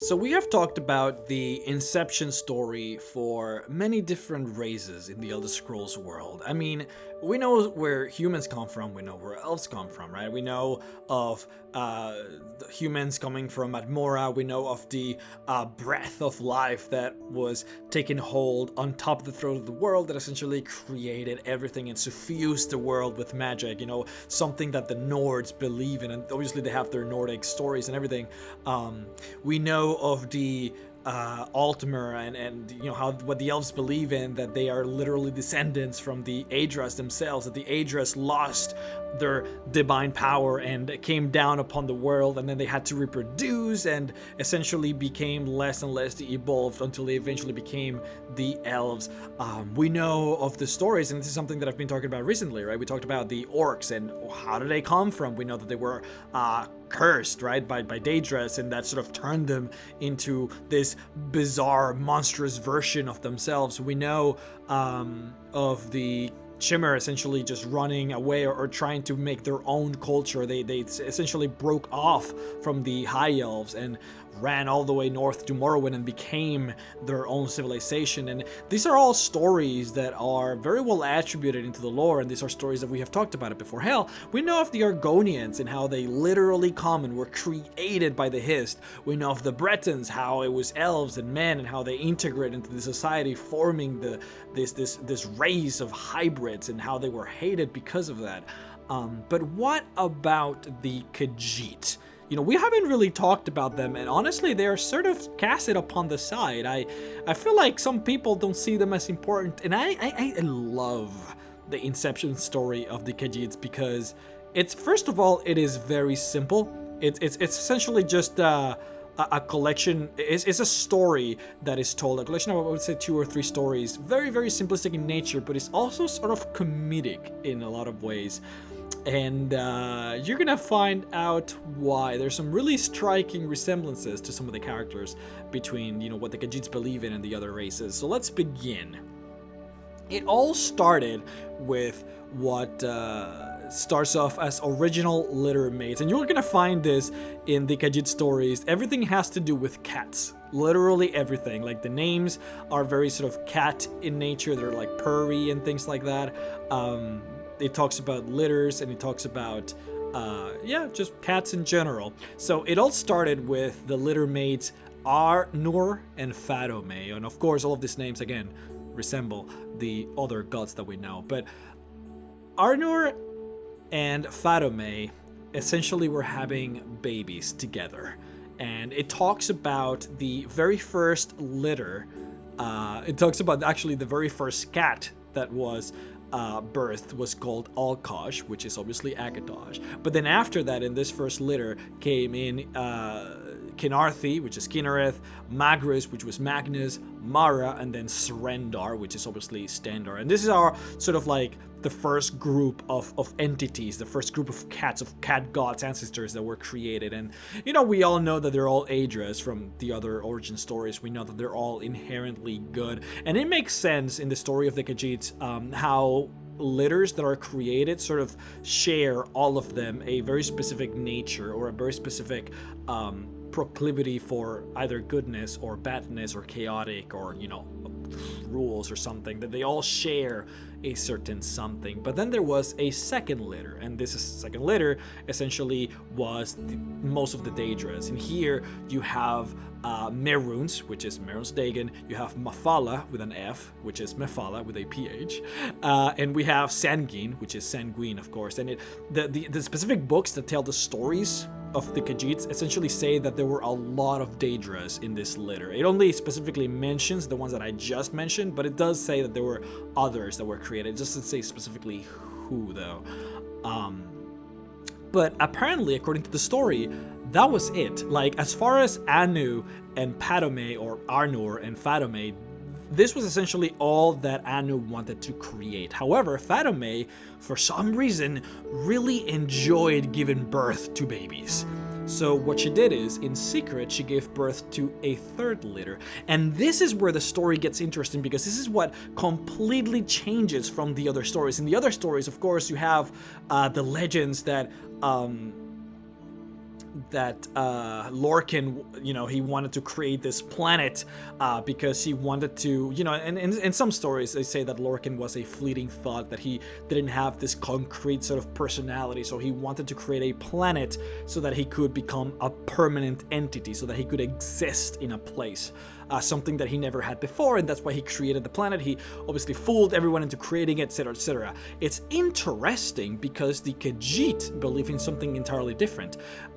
So we have talked about the inception story for many different races in the Elder Scrolls world. I mean, we know where humans come from, we know where elves come from, right? We know of the humans coming from Admora, we know of the breath of life that was taking hold on top of the throne of the world that essentially created everything and suffused the world with magic, something that the Nords believe in, and obviously they have their Nordic stories and everything. We know of the Altmer and how what the elves believe in, that they are literally descendants from the Daedras themselves, that the Daedras lost their divine power and came down upon the world, and then they had to reproduce and essentially became less and less evolved until they eventually became the elves. We know of the stories, and this is something that I've been talking about recently, right? We talked about the orcs and how did they come from. We know that they were cursed, right, by Daedras, and that sort of turned them into this bizarre, monstrous version of themselves. We know of the Shimmer essentially just running away or trying to make their own culture. They essentially broke off from the High Elves and ran all the way north to Morrowind and became their own civilization. And these are all stories that are very well attributed into the lore, and these are stories that we have talked about it before. Hell, we know of the Argonians and how they literally come and were created by the Hist. We know of the Bretons, how it was elves and men and how they integrate into the society, forming this race of hybrids, and how they were hated because of that. But what about the Khajiit? We haven't really talked about them, and honestly, they are sort of casted upon the side. I feel like some people don't see them as important, and I love the inception story of the Khajiits because it's, first of all, it is very simple. It's essentially just a collection. It's a story that is told, a collection of, I would say, 2 or 3 stories, very, very simplistic in nature, but it's also sort of comedic in a lot of ways. And you're gonna find out why. There's some really striking resemblances to some of the characters between, what the Khajiits believe in and the other races. So let's begin. It all started with what starts off as original litter mates, and you're gonna find this in the Khajiit stories. Everything has to do with cats. Literally everything. Like, the names are very sort of cat in nature. They're like purry and things like that. It talks about litters, and it talks about, just cats in general. So it all started with the litter mates Arnur and Fatome, and of course all of these names, again, resemble the other gods that we know. But Arnur and Fatome essentially were having babies together. And it talks about the very first litter. It talks about actually the very first cat that was birthed was called Alkosh, which is obviously Akatosh. But then after that, in this first litter, came in Kinarthi, which is Kinnereth, Magrus, which was Magnus, Mara, and then Srendar, which is obviously Stendar. And this is our sort of like the first group of entities, the first group of cats, of cat gods, ancestors that were created. And, we all know that they're all Daedras from the other origin stories. We know that they're all inherently good. And it makes sense in the story of the Khajiits how litters that are created sort of share, all of them, a very specific nature or a very specific proclivity for either goodness or badness or chaotic or, rules or something, that they all share a certain something. But then there was a second litter, and this second litter essentially was most of the Daedras. And here you have Meruns, which is Merun's Dagon. You have Mafala with an F, which is Mephala with a PH. And we have Sangin, which is Sanguine, of course. And the specific books that tell the stories of the Khajiits essentially say that there were a lot of Daedras in this litter. It only specifically mentions the ones that I just mentioned, but it does say that there were others that were created. It doesn't say specifically who, though. But apparently, according to the story, that was it. Like, as far as Anu and Padome, or Arnur and Fatome, this was essentially all that Anu wanted to create. However, Fatome, for some reason, really enjoyed giving birth to babies. So what she did is, in secret, she gave birth to a third litter. And this is where the story gets interesting, because this is what completely changes from the other stories. In the other stories, of course, you have the legends that Lorcan, he wanted to create this planet because he wanted to, and in some stories they say that Lorcan was a fleeting thought, that he didn't have this concrete sort of personality, so he wanted to create a planet so that he could become a permanent entity, so that he could exist in a place. Something that he never had before, and that's why he created the planet. He obviously fooled everyone into creating it, etc., etc. It's interesting because the Khajiit believe in something entirely different.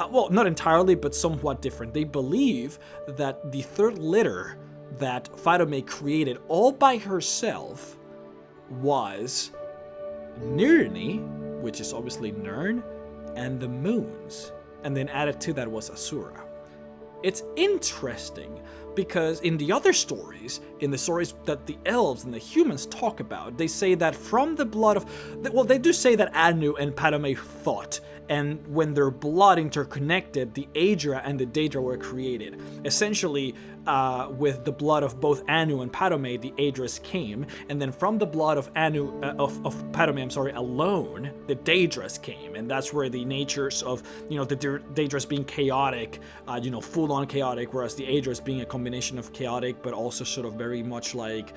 Well, not entirely, but somewhat different. They believe that the third litter that Fatomé created all by herself was Nirn, which is obviously Nirn, and the moons. And then added to that was Azura. It's interesting because in the other stories, in the stories that the elves and the humans talk about, they say that from the blood of... Well, they do say that Anu and Fatomé fought, and when their blood interconnected, the Azura and the Daedra were created. Essentially, with the blood of both Anu and Fatomé, the Aedras came, and then from the blood of Fatomé, alone, the Daedras came, and that's where the natures of, the Daedras being chaotic, full-on chaotic, whereas the Aedras being a combination of chaotic, but also sort of very much like,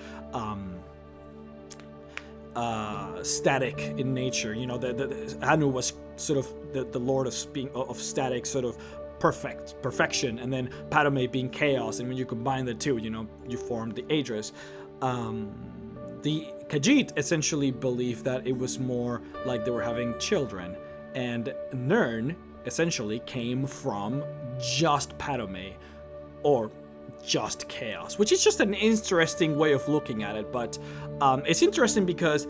static in nature. The Anu was sort of the lord of static, sort of perfection, and then Fatomé being chaos, and when you combine the two, you form the Aedras. The Khajiit essentially believed that it was more like they were having children, and Nirn essentially came from just Fatomé, or just chaos, which is just an interesting way of looking at it. But it's interesting because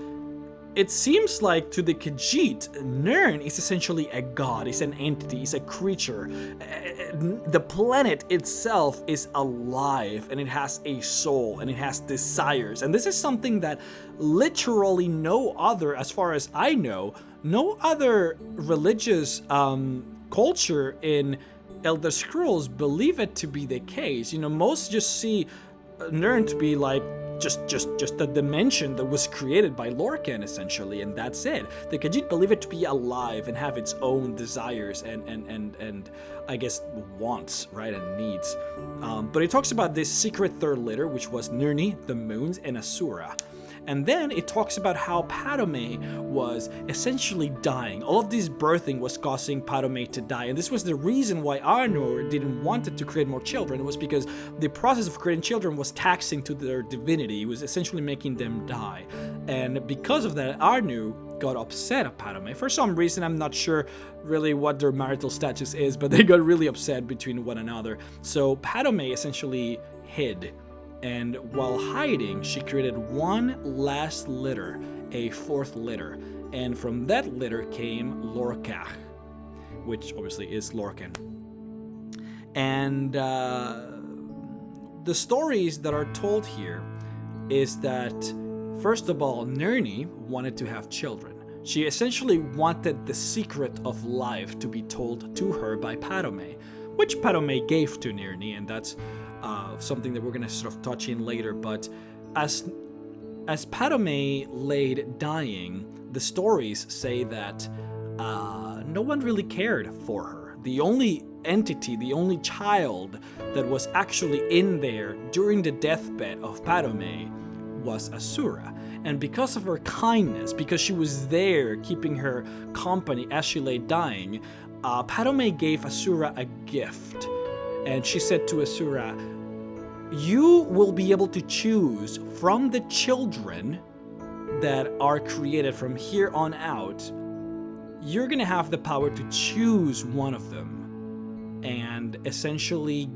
it seems like to the Khajiit, Nirn is essentially a god, is an entity, is a creature. The planet itself is alive, and it has a soul, and it has desires. And this is something that literally no other, as far as I know, no other religious culture in Elder Scrolls believe it to be the case. Most just see Nirn to be like just a dimension that was created by Lorcan, essentially, and that's it. The Khajiit believe it to be alive and have its own desires and I guess wants, right, and needs. But it talks about this secret third litter, which was Nirni, the moons, and Azura. And then it talks about how Fatomé was essentially dying. All of this birthing was causing Fatomé to die. And this was the reason why Arnor didn't want it to create more children. It was because the process of creating children was taxing to their divinity. It was essentially making them die. And because of that, Arnu got upset at Fatomé. For some reason, I'm not sure really what their marital status is, but they got really upset between one another. So Fatomé essentially hid. And while hiding, she created one last litter, a fourth litter. And from that litter came Lorcach, which obviously is Lorcan. And the stories that are told here is that, first of all, Nirni wanted to have children. She essentially wanted the secret of life to be told to her by Fatomé, which Fatomé gave to Nirni, and that's something that we're going to sort of touch in later. But as Fatomé laid dying, the stories say that no one really cared for her. The only entity, the only child that was actually in there during the deathbed of Fatomé was Azura. And because of her kindness, because she was there keeping her company as she lay dying, Fatomé gave Azura a gift. And she said to Azura, "You will be able to choose from the children that are created from here on out. You're going to have the power to choose one of them and essentially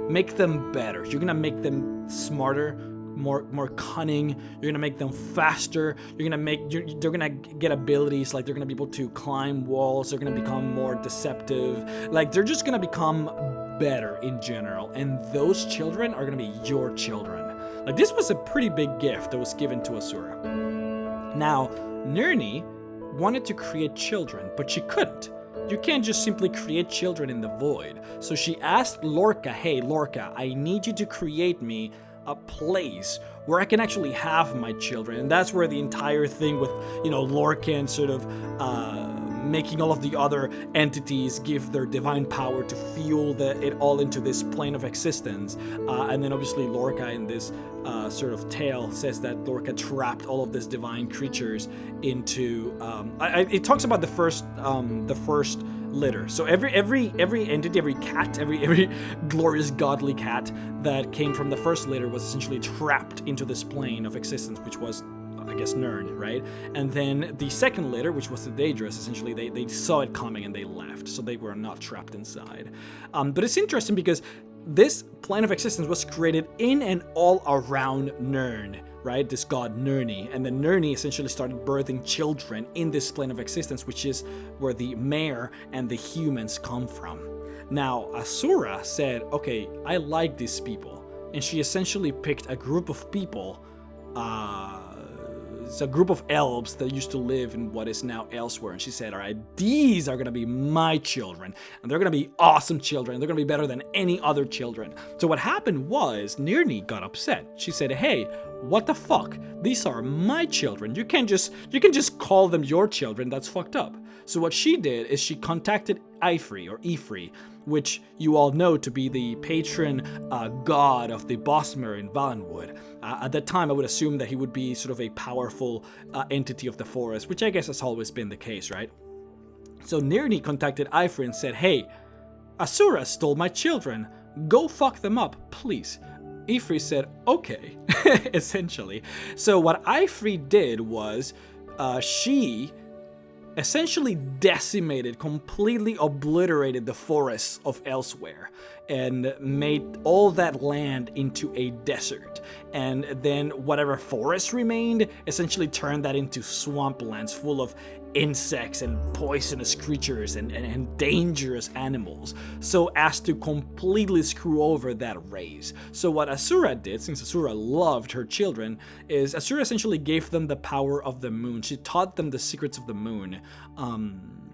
make them better. You're going to make them smarter, more cunning. You're going to make them faster. They're going to get abilities, like they're going to be able to climb walls. They're going to become more deceptive. Like they're just going to become better in general. And those children are going to be your children." Like this was a pretty big gift that was given to Azura. Now, Nirni wanted to create children, but she couldn't. You can't just simply create children in the void. So she asked Lorca, "Hey, Lorca, I need you to create me a place where I can actually have my children." And that's where the entire thing with, Lorcan sort of making all of the other entities give their divine power to fuel it all into this plane of existence. And then obviously Lorca in this sort of tale says that Lorca trapped all of these divine creatures into. It talks about the first litter. So every entity, every cat, every glorious godly cat that came from the first litter was essentially trapped into this plane of existence, which was, I guess, Nirn, right? And then the second litter, which was the Daedras, essentially they saw it coming and they left, so they were not trapped inside. But it's interesting because this plane of existence was created in and all around Nirn, right? This god Nirni. And then Nirni essentially started birthing children in this plane of existence, which is where the mare and the humans come from. Now, Azura said, okay, I like these people. And she essentially picked a group of people, it's a group of elves that used to live in what is now elsewhere. And she said, all right, these are going to be my children. And they're going to be awesome children. They're going to be better than any other children. So what happened was Nirni got upset. She said, hey, what the fuck? These are my children. You can just call them your children. That's fucked up. So what she did is she contacted Ifri, which you all know to be the patron god of the Bosmer in Valenwood. At that time, I would assume that he would be sort of a powerful entity of the forest, which I guess has always been the case, right? So Nirni contacted Ifri and said, hey, Azura stole my children. Go fuck them up, please. Ifri said, okay, essentially. So what Ifri did was she essentially decimated, completely obliterated the forests of elsewhere and made all that land into a desert. And then whatever forest remained essentially turned that into swamplands full of insects and poisonous creatures and dangerous animals, so as to completely screw over that race. So what Azura did, since Azura loved her children, is Azura essentially gave them the power of the moon. She taught them the secrets of the moon,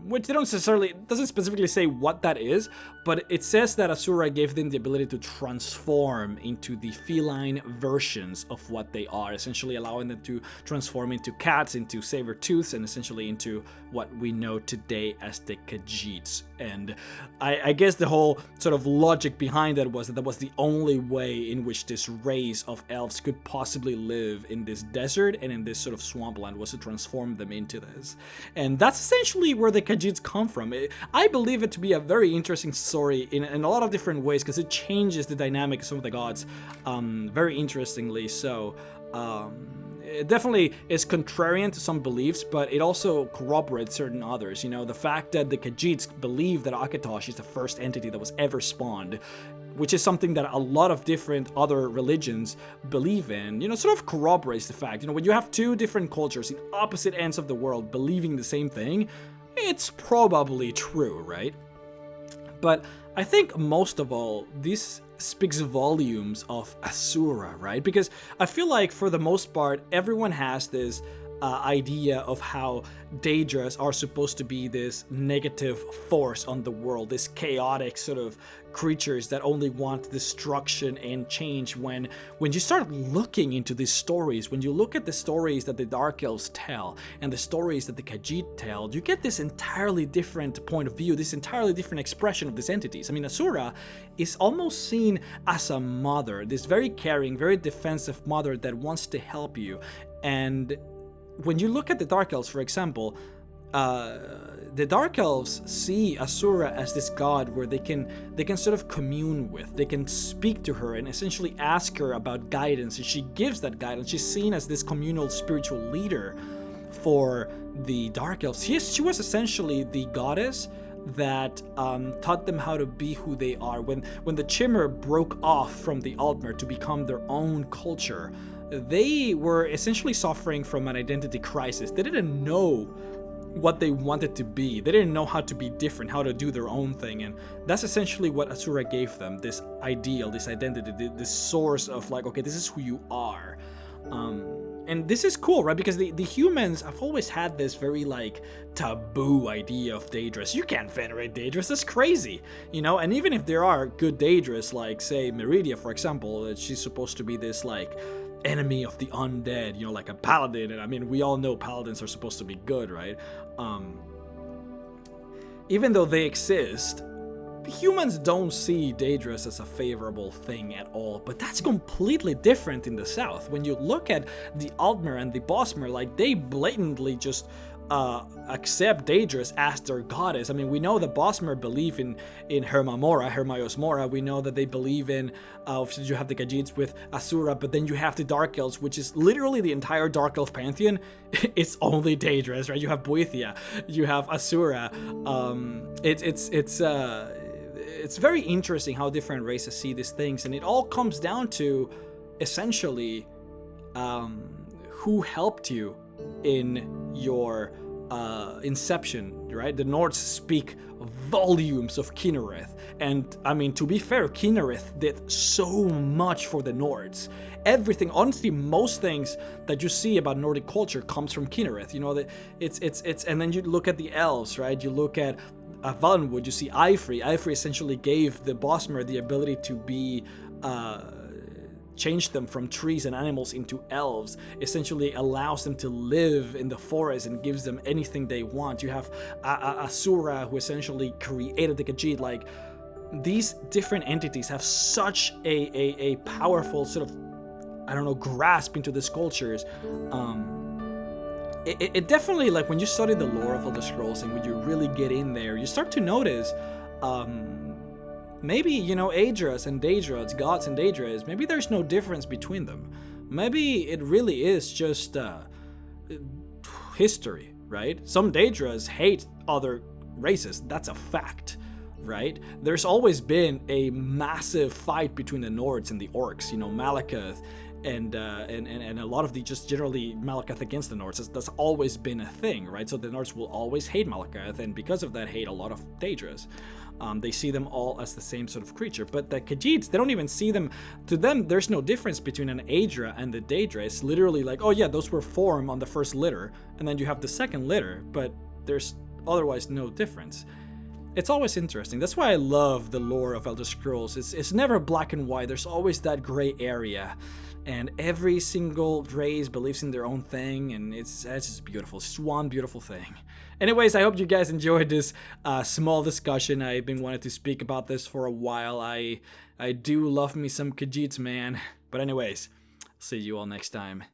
which they doesn't specifically say what that is, but it says that Azura gave them the ability to transform into the feline versions of what they are, essentially allowing them to transform into cats, into saber-tooths, and essentially into what we know today as the Khajiits. And I guess the whole sort of logic behind that was the only way in which this race of elves could possibly live in this desert and in this sort of swampland, was to transform them into this. And that's essentially where the Khajiits come from. I believe it to be a very interesting story in a lot of different ways, because it changes the dynamic of some of the gods very interestingly. So it definitely is contrarian to some beliefs, but it also corroborates certain others. You know, the fact that the Khajiits believe that Akatosh is the first entity that was ever spawned, which is something that a lot of different other religions believe in, you know, sort of corroborates the fact. You know, when you have two different cultures in opposite ends of the world believing the same thing, it's probably true, right? But I think most of all, this speaks volumes of Azura, right? Because I feel like for the most part, everyone has this idea of how Daedras are supposed to be this negative force on the world, this chaotic sort of creatures that only want destruction and change. When you start looking into these stories, when you look at the stories that the Dark Elves tell and the stories that the Khajiit tell, you get this entirely different point of view, this entirely different expression of these entities. I mean, Azura is almost seen as a mother, this very caring, very defensive mother that wants to help you. And when you look at the Dark Elves, for example, the Dark Elves see Azura as this god where they can sort of commune with, they can speak to her and essentially ask her about guidance, and she gives that guidance. She's seen as this communal spiritual leader for the Dark Elves. She was essentially the goddess that taught them how to be who they are. When the Chimmer broke off from the Altmer to become their own culture, they were essentially suffering from an identity crisis. They didn't know what they wanted to be. They didn't know how to be different, how to do their own thing. And that's essentially what Azura gave them, this ideal, this identity, this source of like, okay, this is who you are. And this is cool, right? Because the humans have always had this very like taboo idea of Daedras. You can't venerate Daedras, that's crazy, you know? And even if there are good Daedras, like say Meridia, for example, that she's supposed to be this like enemy of the undead, you know, like a paladin. And I mean, we all know paladins are supposed to be good, right? even though they exist, humans don't see Daedras as a favorable thing at all, but that's completely different in the South. When you look at the Altmer and the Bosmer, like, they blatantly just accept Daedras as their goddess. I mean, we know the Bosmer believe in Hermaios Mora. We know that they believe in, you have the Khajiits with Azura, but then you have the Dark Elves, which is literally the entire Dark Elf pantheon. It's only Daedras, right? You have Boethia, you have Azura. It's very interesting how different races see these things, and it all comes down to essentially who helped you in your inception, right? The Nords speak volumes of Kynareth, and I mean, to be fair, Kynareth did so much for the Nords. Everything, honestly, most things that you see about Nordic culture comes from Kynareth. You know, that it's, and then you look at the elves, right? You look at Valenwood, you see Eifri. Eifri essentially gave the Bosmer the ability to be change them from trees and animals into elves, essentially allows them to live in the forest and gives them anything they want. You have Azura, who essentially created the Khajiit. Like, these different entities have such a powerful sort of, I don't know, grasp into these cultures. It definitely, like, when you study the lore of Elder Scrolls and when you really get in there, you start to notice maybe, you know, Aedras and Daedras, gods and Daedras, maybe there's no difference between them. Maybe it really is just history, right? Some Daedras hate other races. That's a fact, right? There's always been a massive fight between the Nords and the Orcs, you know, Malakath and a lot of the just generally Malakath against the Nords. That's always been a thing, right? So the Nords will always hate Malakath, and because of that, hate a lot of Daedras. They see them all as the same sort of creature. But the Khajiits, they don't even see them. To them, there's no difference between an Aedra and the Daedra. It's literally like, oh yeah, those were formed on the first litter, and then you have the second litter, but there's otherwise no difference. It's always interesting. That's why I love the lore of Elder Scrolls. It's never black and white. There's always that gray area. And every single race believes in their own thing, and it's just beautiful. It's just one beautiful thing. Anyways, I hope you guys enjoyed this small discussion. I've been wanting to speak about this for a while. I do love me some Khajiits, man. But anyways, see you all next time.